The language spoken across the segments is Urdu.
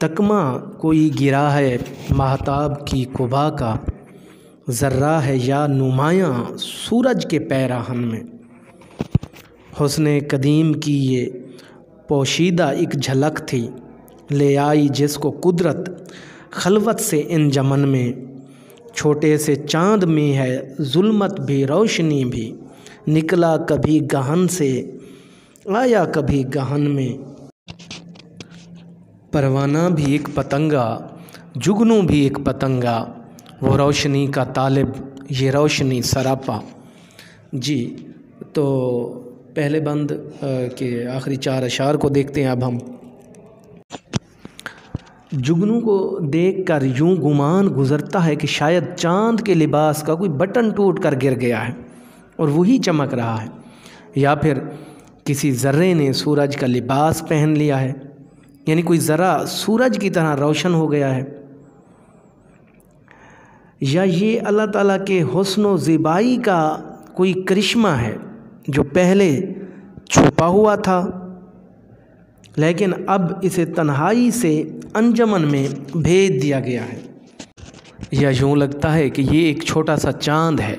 تکمہ کوئی گرا ہے ماہتاب کی قبا کا، ذرہ ہے یا نمایاں سورج کے پیراہن میں۔ حسن قدیم کی یہ پوشیدہ ایک جھلک تھی، لے آئی جس کو قدرت خلوت سے انجمن میں۔ چھوٹے سے چاند میں ہے ظلمت بھی روشنی بھی، نکلا کبھی گہن سے آیا کبھی گہن میں۔ پروانہ بھی ایک پتنگا، جگنو بھی ایک پتنگا، وہ روشنی کا طالب یہ روشنی سراپا۔ جی تو پہلے بند کے آخری 4 اشعار کو دیکھتے ہیں اب ہم۔ جگنو کو دیکھ کر یوں گمان گزرتا ہے کہ شاید چاند کے لباس کا کوئی بٹن ٹوٹ کر گر گیا ہے اور وہی چمک رہا ہے، یا پھر کسی ذرے نے سورج کا لباس پہن لیا ہے، یعنی کوئی ذرہ سورج کی طرح روشن ہو گیا ہے، یا یہ اللہ تعالیٰ کے حسن و زیبائی کا کوئی کرشمہ ہے جو پہلے چھپا ہوا تھا لیکن اب اسے تنہائی سے انجمن میں بھیج دیا گیا ہے۔ یا یوں لگتا ہے کہ یہ ایک چھوٹا سا چاند ہے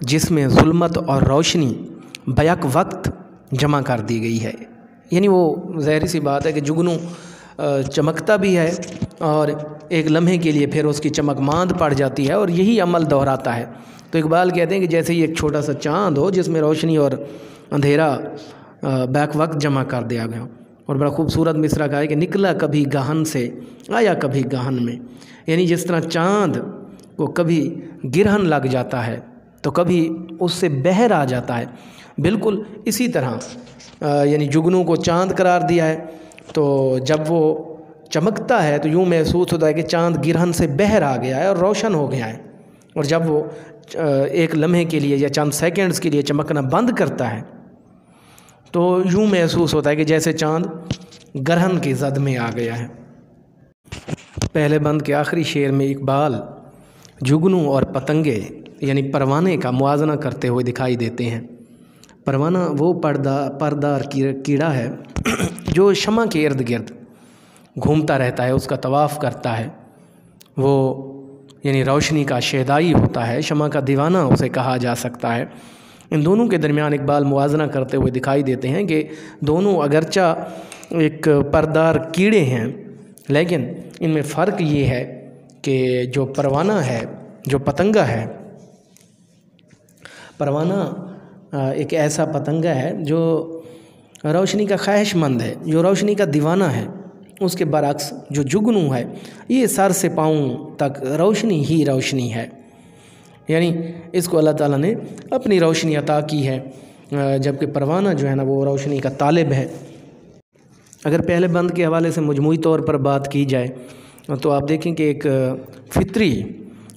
جس میں ظلمت اور روشنی بیک وقت جمع کر دی گئی ہے، یعنی وہ ظاہر سی بات ہے کہ جگنو چمکتا بھی ہے اور ایک لمحے کے لیے پھر اس کی چمک ماند پڑ جاتی ہے اور یہی عمل دہراتا ہے۔ تو اقبال کہتے ہیں کہ جیسے یہ ایک چھوٹا سا چاند ہو جس میں روشنی اور اندھیرا بیک وقت جمع کر دیا گیا، اور بڑا خوبصورت مصرع کہا ہے کہ نکلا کبھی گہن سے آیا کبھی گہن میں، یعنی جس طرح چاند کو کبھی گرہن لگ جاتا ہے تو کبھی اس سے بہر آ جاتا ہے، بالکل اسی طرح یعنی جگنو کو چاند قرار دیا ہے، تو جب وہ چمکتا ہے تو یوں محسوس ہوتا ہے کہ چاند گرہن سے بہر آ گیا ہے اور روشن ہو گیا ہے، اور جب وہ ایک لمحے کے لیے یا چند سیکنڈز کے لیے چمکنا بند کرتا ہے تو یوں محسوس ہوتا ہے کہ جیسے چاند گرہن کی زد میں آ گیا ہے۔ پہلے بند کے آخری شعر میں اقبال جگنو اور پتنگے یعنی پروانے کا موازنہ کرتے ہوئے دکھائی دیتے ہیں۔ پروانہ وہ پردار کیڑا ہے جو شمع کے ارد گرد گھومتا رہتا ہے، اس کا طواف کرتا ہے، وہ یعنی روشنی کا شیدائی ہوتا ہے، شمع کا دیوانہ اسے کہا جا سکتا ہے۔ ان دونوں کے درمیان اقبال موازنہ کرتے ہوئے دکھائی دیتے ہیں کہ دونوں اگرچہ ایک پردار کیڑے ہیں لیکن ان میں فرق یہ ہے کہ جو پروانہ ہے، جو پتنگا ہے، پروانہ ایک ایسا پتنگا ہے جو روشنی کا خواہش مند ہے، جو روشنی کا دیوانہ ہے، اس کے برعکس جو جگنو ہے یہ سر سے پاؤں تک روشنی ہی روشنی ہے، یعنی اس کو اللہ تعالیٰ نے اپنی روشنی عطا کی ہے، جبکہ پروانہ جو ہے نا وہ روشنی کا طالب ہے۔ اگر پہلے بند کے حوالے سے مجموعی طور پر بات کی جائے تو آپ دیکھیں کہ ایک فطری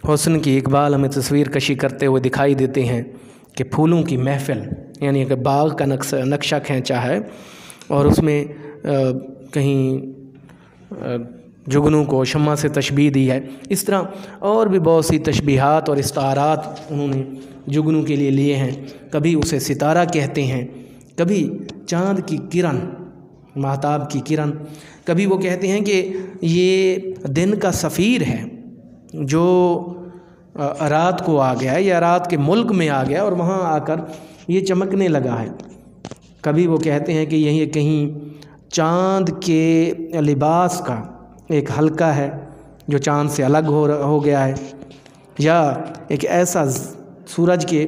حسن کی اقبال ہمیں تصویر کشی کرتے ہوئے دکھائی دیتے ہیں کہ پھولوں کی محفل، یعنی کہ باغ کا نقشہ کھینچا ہے اور اس میں کہیں جگنو کو شمع سے تشبیہ دی ہے، اس طرح اور بھی بہت سی تشبیہات اور استعارات انہوں نے جگنو کے لیے لیے ہیں۔ کبھی اسے ستارہ کہتے ہیں، کبھی چاند کی کرن، ماہتاب کی کرن، کبھی وہ کہتے ہیں کہ یہ دن کا سفیر ہے جو رات کو آ گیا ہے یا رات کے ملک میں آ گیا اور وہاں آ کر یہ چمکنے لگا ہے، کبھی وہ کہتے ہیں کہ یہی کہیں چاند کے لباس کا ایک حلقہ ہے جو چاند سے الگ ہو گیا ہے، یا ایک ایسا سورج کے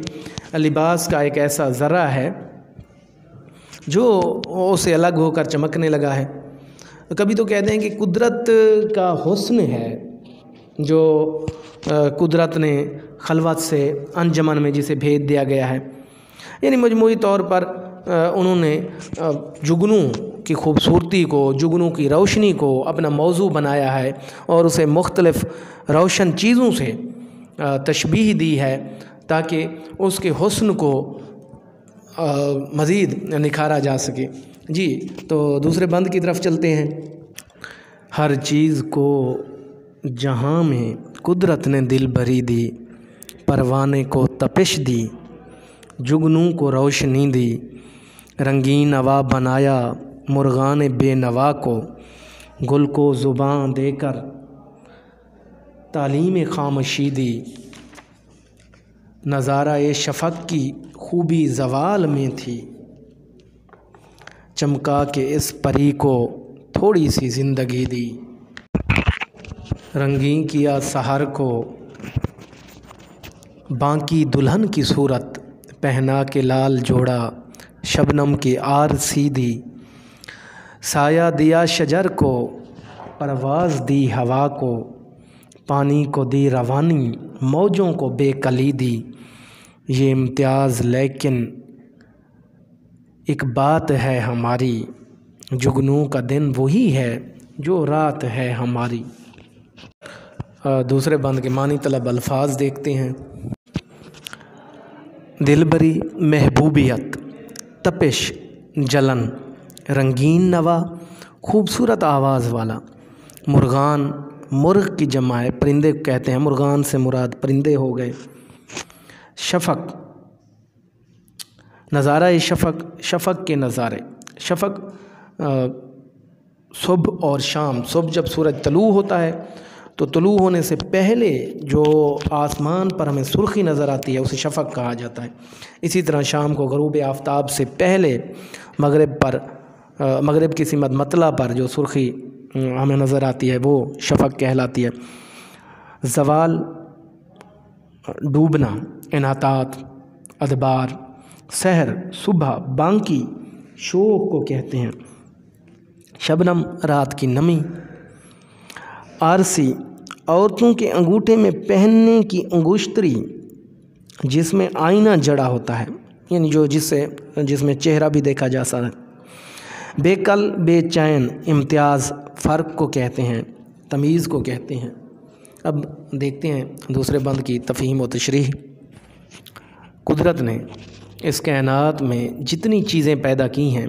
لباس کا ایک ایسا ذرہ ہے جو اسے الگ ہو کر چمکنے لگا ہے۔ کبھی تو کہتے ہیں کہ قدرت کا حسن ہے جو قدرت نے خلوت سے انجمن میں جسے بھیج دیا گیا ہے، یعنی مجموعی طور پر انہوں نے جگنو کی خوبصورتی کو، جگنو کی روشنی کو اپنا موضوع بنایا ہے اور اسے مختلف روشن چیزوں سے تشبیہ دی ہے تاکہ اس کے حسن کو مزید نکھارا جا سکے۔ جی تو دوسرے بند کی طرف چلتے ہیں۔ ہر چیز کو جہاں میں قدرت نے دل بری دی، پروانے کو تپش دی، جگنو کو روشنی دی، رنگین نوا بنایا مرغان بے نوا کو، گل کو زباں دے کر تعلیم خاموشی دی، نظارہ شفق کی خوبی زوال میں تھی، چمکا کے اس پری کو تھوڑی سی زندگی دی، رنگین کیا سحر کو باقی دلہن کی صورت، پہنا کے لال جوڑا شبنم کی آرسی دی، سایہ دیا شجر کو پرواز دی ہوا کو، پانی کو دی روانی موجوں کو بے کلی دی، یہ امتیاز لیکن ایک بات ہے ہماری، جگنو کا دن وہی ہے جو رات ہے ہماری۔ دوسرے بند کے معنی طلب الفاظ دیکھتے ہیں۔ دل بری محبوبیت، تپش جلن، رنگین نوا خوبصورت آواز والا، مرغان مرغ کی جمع ہے، پرندے کہتے ہیں، مرغان سے مراد پرندے ہو گئے، شفق نظارہ شفق، شفق کے نظارے، شفق صبح اور شام، صبح جب سورج طلوع ہوتا ہے تو طلوع ہونے سے پہلے جو آسمان پر ہمیں سرخی نظر آتی ہے اسے شفق کہا جاتا ہے۔ اسی طرح شام کو غروب آفتاب سے پہلے مغرب کی سمت مطلع پر جو سرخی ہمیں نظر آتی ہے وہ شفق کہلاتی ہے۔ زوال ڈوبنا، انحطاط، ادبار، سحر صبح، بانکی شوق کو کہتے ہیں، شبنم رات کی نمی، آرسی عورتوں کے انگوٹھے میں پہننے کی انگشتری جس میں آئینہ جڑا ہوتا ہے، یعنی جس میں چہرہ بھی دیکھا جا سکتا ہے، بے کل بے چین، امتیاز فرق کو کہتے ہیں، تمیز کو کہتے ہیں۔ اب دیکھتے ہیں دوسرے بند کی تفہیم و تشریح۔ قدرت نے اس کائنات میں جتنی چیزیں پیدا کی ہیں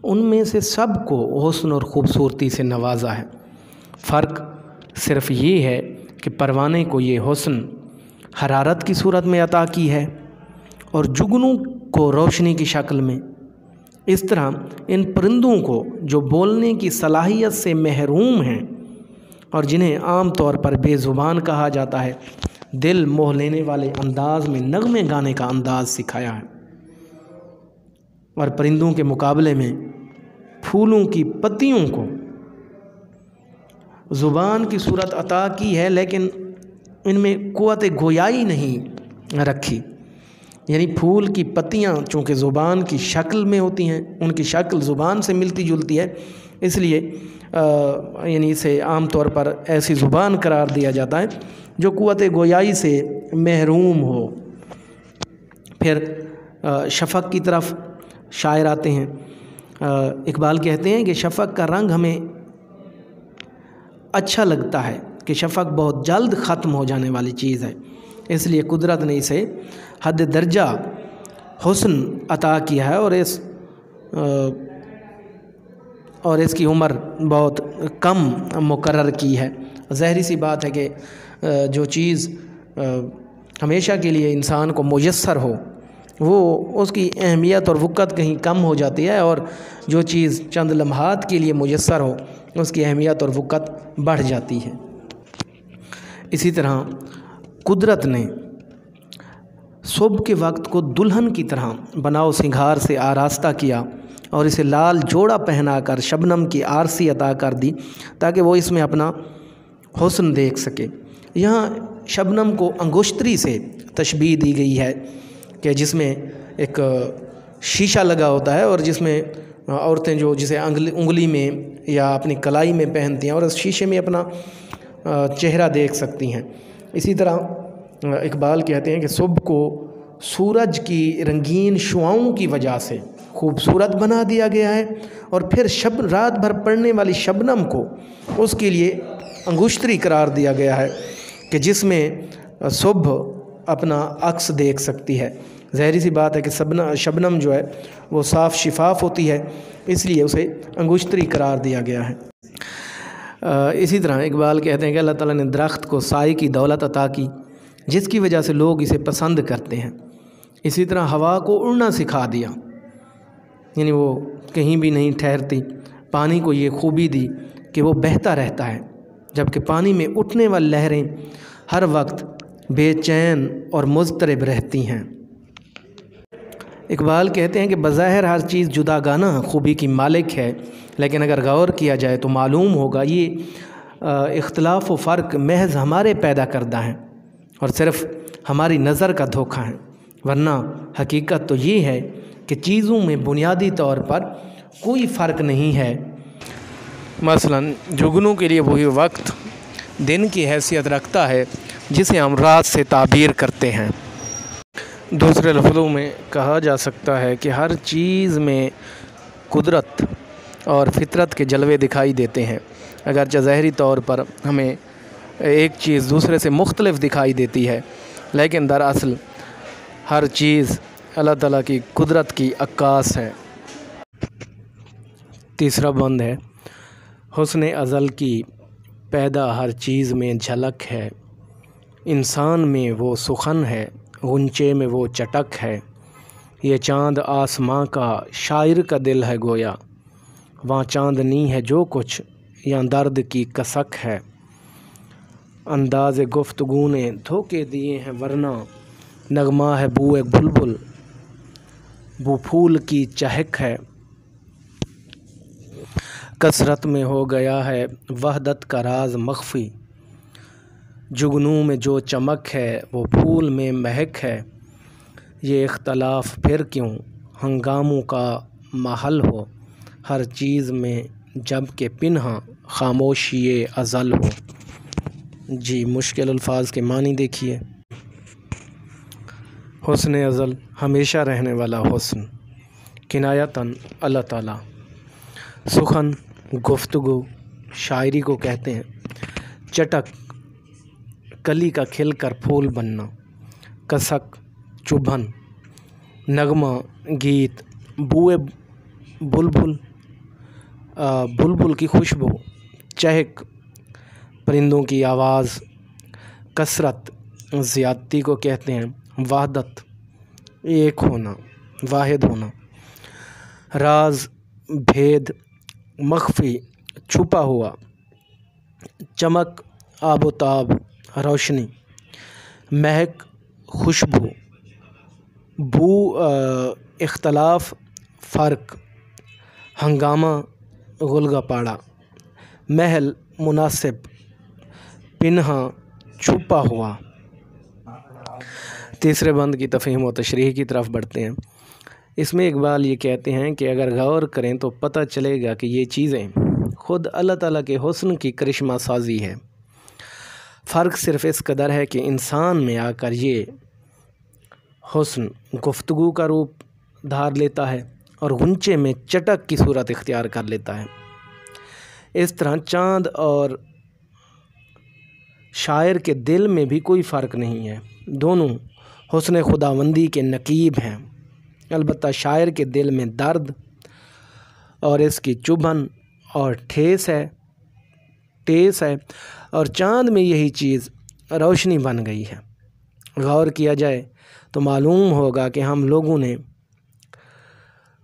ان میں سے سب کو حسن اور خوبصورتی سے نوازا ہے، فرق صرف یہ ہے کہ پروانے کو یہ حسن حرارت کی صورت میں عطا کی ہے اور جگنو کو روشنی کی شکل میں۔ اس طرح ان پرندوں کو جو بولنے کی صلاحیت سے محروم ہیں اور جنہیں عام طور پر بے زبان کہا جاتا ہے، دل موہ لینے والے انداز میں نغمے گانے کا انداز سکھایا ہے، اور پرندوں کے مقابلے میں پھولوں کی پتیوں کو زبان کی صورت عطا کی ہے لیکن ان میں قوت گویائی نہیں رکھی، یعنی پھول کی پتیاں چونکہ زبان کی شکل میں ہوتی ہیں، ان کی شکل زبان سے ملتی جلتی ہے، اس لیے یعنی اسے عام طور پر ایسی زبان قرار دیا جاتا ہے جو قوت گویائی سے محروم ہو۔ پھر شفق کی طرف شاعر آتے ہیں۔ اقبال کہتے ہیں کہ شفق کا رنگ ہمیں اچھا لگتا ہے کہ شفق بہت جلد ختم ہو جانے والی چیز ہے، اس لیے قدرت نے اسے حد درجہ حسن عطا کیا ہے اور اس کی عمر بہت کم مقرر کی ہے۔ ظاہری سی بات ہے کہ جو چیز ہمیشہ کے لیے انسان کو میسر ہو وہ اس کی اہمیت اور وقت کہیں کم ہو جاتی ہے، اور جو چیز چند لمحات کے لیے میسر ہو اس کی اہمیت اور وقت بڑھ جاتی ہے۔ اسی طرح قدرت نے صبح کے وقت کو دلہن کی طرح بناؤ سنگھار سے آراستہ کیا اور اسے لال جوڑا پہنا کر شبنم کی آرسی عطا کر دی تاکہ وہ اس میں اپنا حسن دیکھ سکے۔ یہاں شبنم کو انگشتری سے تشبیہ دی گئی ہے کہ جس میں ایک شیشہ لگا ہوتا ہے اور جس میں عورتیں جسے انگلی میں یا اپنی کلائی میں پہنتی ہیں اور اس شیشے میں اپنا چہرہ دیکھ سکتی ہیں۔ اسی طرح اقبال کہتے ہیں کہ صبح کو سورج کی رنگین شعاؤں کی وجہ سے خوبصورت بنا دیا گیا ہے، اور پھر رات بھر پڑنے والی شبنم کو اس کے لیے انگشتری قرار دیا گیا ہے کہ جس میں صبح اپنا عکس دیکھ سکتی ہے۔ ظاہری سی بات ہے کہ شبنم جو ہے وہ صاف شفاف ہوتی ہے، اس لیے اسے انگشتری قرار دیا گیا ہے۔ اسی طرح اقبال کہتے ہیں کہ اللہ تعالیٰ نے درخت کو سائے کی دولت عطا کی جس کی وجہ سے لوگ اسے پسند کرتے ہیں۔ اسی طرح ہوا کو اڑنا سکھا دیا، یعنی وہ کہیں بھی نہیں ٹھہرتی۔ پانی کو یہ خوبی دی کہ وہ بہتا رہتا ہے، جبکہ پانی میں اٹھنے والی لہریں ہر وقت بے چین اور مضطرب رہتی ہیں۔ اقبال کہتے ہیں کہ بظاہر ہر چیز جداگانہ خوبی کی مالک ہے، لیکن اگر غور کیا جائے تو معلوم ہوگا یہ اختلاف و فرق محض ہمارے پیدا کردہ ہیں اور صرف ہماری نظر کا دھوکہ ہے، ورنہ حقیقت تو یہ ہے کہ چیزوں میں بنیادی طور پر کوئی فرق نہیں ہے۔ مثلاً جگنوں کے لیے وہی وقت دن کی حیثیت رکھتا ہے جسے ہم رات سے تعبیر کرتے ہیں۔ دوسرے لفظوں میں کہا جا سکتا ہے کہ ہر چیز میں قدرت اور فطرت کے جلوے دکھائی دیتے ہیں، اگرچہ ظاہری طور پر ہمیں ایک چیز دوسرے سے مختلف دکھائی دیتی ہے، لیکن دراصل ہر چیز اللہ تعالیٰ کی قدرت کی عکاس ہے۔ تیسرا بند ہے، حسن ازل کی پیدا ہر چیز میں جھلک ہے، انسان میں وہ سخن ہے، غنچے میں وہ چٹک ہے، یہ چاند آسماں کا شاعر کا دل ہے گویا، وہاں چاندنی ہے جو کچھ یا درد کی کسک ہے، انداز گفتگو نے دھوکے دیے ہیں ورنہ نغمہ ہے بوئے بلبل، بو پھول کی چہک ہے، کثرت میں ہو گیا ہے وحدت کا راز مخفی، جگنوں میں جو چمک ہے وہ پھول میں مہک ہے، یہ اختلاف پھر کیوں ہنگاموں کا محل ہو، ہر چیز میں جب کہ پنہاں خاموشی ازل ہو۔ جی مشکل الفاظ کے معنی دیکھیے۔ حسن ازل ہمیشہ رہنے والا حسن، کنایتاً اللہ تعالیٰ، سخن گفتگو شاعری کو کہتے ہیں، چٹک کلی کا کھل کر پھول بننا، کسک چبھن، نغمہ گیت، بوئے بلبل بلبل کی خوشبو، چہک پرندوں کی آواز، کثرت زیادتی کو کہتے ہیں، وحدت ایک ہونا، واحد ہونا، راز بھید مخفی چھپا ہوا، چمک آب و تاب روشنی، مہک خوشبو، بو اختلاف فرق، ہنگامہ غلغہ پاڑا، محل مناسب، پنہاں چھپا ہوا۔ تیسرے بند کی تفہیم و تشریح کی طرف بڑھتے ہیں۔ اس میں اقبال یہ کہتے ہیں کہ اگر غور کریں تو پتہ چلے گا کہ یہ چیزیں خود اللہ تعالیٰ کے حسن کی کرشمہ سازی ہے، فرق صرف اس قدر ہے کہ انسان میں آ کر یہ حسن گفتگو کا روپ دھار لیتا ہے اور غنچے میں چٹک کی صورت اختیار کر لیتا ہے۔ اس طرح چاند اور شاعر کے دل میں بھی کوئی فرق نہیں ہے، دونوں حسن خداوندی کے نقیب ہیں، البتہ شاعر کے دل میں درد اور اس کی چبھن اور ٹھیس ہے اور چاند میں یہی چیز روشنی بن گئی ہے۔ غور کیا جائے تو معلوم ہوگا کہ ہم لوگوں نے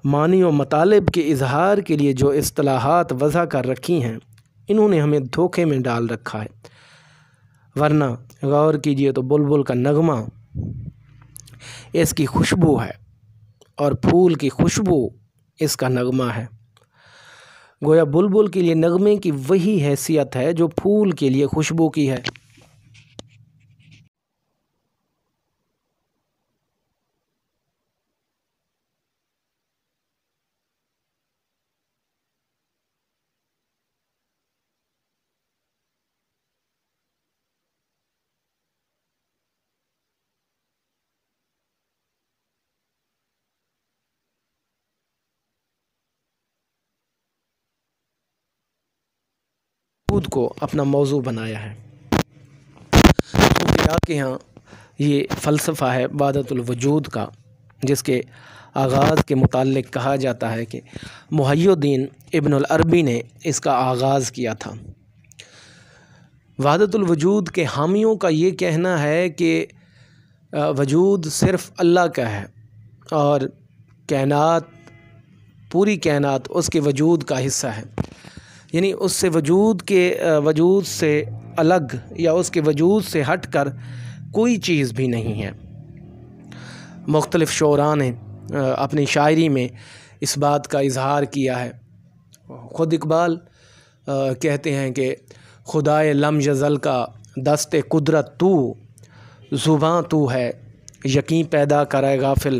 معنی و مطالب کے اظہار کے لیے جو اصطلاحات وضع کر رکھی ہیں انہوں نے ہمیں دھوکے میں ڈال رکھا ہے، ورنہ غور کیجئے تو بلبل کا نغمہ اس کی خوشبو ہے اور پھول کی خوشبو اس کا نغمہ ہے، گویا بلبل کے لیے نغمے کی وہی حیثیت ہے جو پھول کے لیے خوشبو کی ہے۔ خود کو اپنا موضوع بنایا ہے۔ صوفیاء کے ہاں یہ فلسفہ ہے وحدت الوجود کا، جس کے آغاز کے متعلق کہا جاتا ہے کہ محی الدین ابن العربی نے اس کا آغاز کیا تھا۔ وحدت الوجود کے حامیوں کا یہ کہنا ہے کہ وجود صرف اللہ کا ہے اور کائنات، پوری کائنات اس کے وجود کا حصہ ہے، یعنی اس سے وجود سے الگ یا اس کے وجود سے ہٹ کر کوئی چیز بھی نہیں ہے۔ مختلف شعراء نے اپنی شاعری میں اس بات کا اظہار کیا ہے۔ خود اقبال کہتے ہیں کہ خدائے لم یزل کا دست قدرت تو، زباں تو ہے، یقین پیدا کرے غافل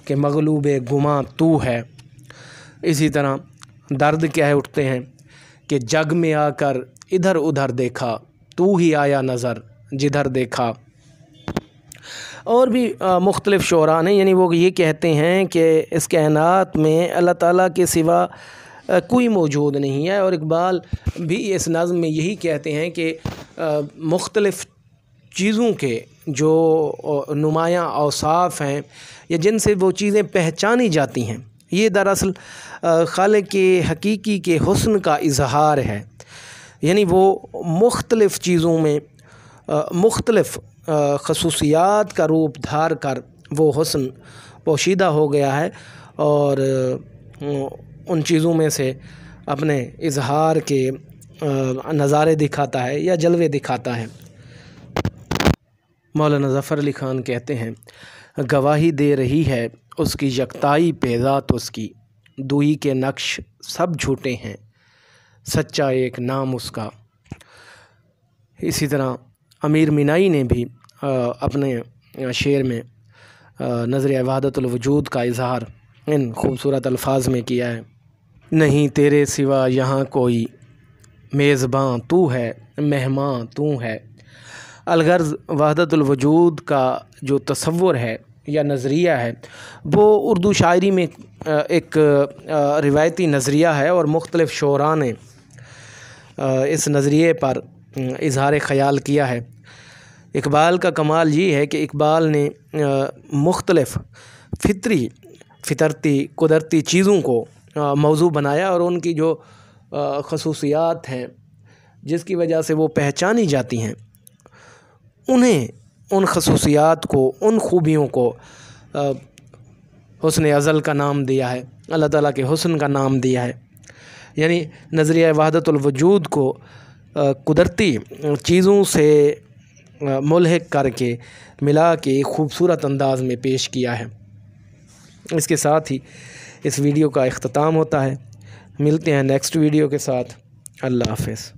کہ مغلوب گماں تو ہے۔ اسی طرح درد کہہ اٹھتے ہیں کہ جگ میں آ کر ادھر ادھر دیکھا، تو ہی آیا نظر جدھر دیکھا۔ اور بھی مختلف شعراء نے یعنی وہ یہ کہتے ہیں کہ اس کائنات میں اللہ تعالیٰ کے سوا کوئی موجود نہیں ہے، اور اقبال بھی اس نظم میں یہی کہتے ہیں کہ مختلف چیزوں کے جو نمایاں اوصاف ہیں یا جن سے وہ چیزیں پہچانی جاتی ہیں، یہ دراصل خالق حقیقی کے حسن کا اظہار ہے۔ یعنی وہ مختلف چیزوں میں مختلف خصوصیات کا روپ دھار کر وہ حسن پوشیدہ ہو گیا ہے، اور ان چیزوں میں سے اپنے اظہار کے نظارے دکھاتا ہے یا جلوے دکھاتا ہے۔ مولانا ظفر علی خان کہتے ہیں، گواہی دے رہی ہے اس کی یکتائی پہ ذات اس کی، دوئی کے نقش سب جھوٹے ہیں، سچا ایک نام اس کا۔ اسی طرح امیر مینائی نے بھی اپنے شعر میں نظریہ وحدت الوجود کا اظہار ان خوبصورت الفاظ میں کیا ہے۔ نہیں تیرے سوا یہاں کوئی، میزباں تو ہے، مہماں تو ہے۔ الغرض وحدت الوجود کا جو تصور ہے یا نظریہ ہے وہ اردو شاعری میں ایک روایتی نظریہ ہے، اور مختلف شعراء نے اس نظریے پر اظہار خیال کیا ہے۔ اقبال کا کمال یہ ہے کہ اقبال نے مختلف فطرتی قدرتی چیزوں کو موضوع بنایا، اور ان کی جو خصوصیات ہیں جس کی وجہ سے وہ پہچانی جاتی ہیں، انہیں ان خصوصیات کو، ان خوبیوں کو حسن ازل کا نام دیا ہے، اللہ تعالیٰ کے حسن کا نام دیا ہے۔ یعنی نظریہ وحدت الوجود کو قدرتی چیزوں سے ملحق کر کے ملا کے ایک خوبصورت انداز میں پیش کیا ہے۔ اس کے ساتھ ہی اس ویڈیو کا اختتام ہوتا ہے۔ ملتے ہیں نیکسٹ ویڈیو کے ساتھ۔ اللہ حافظ۔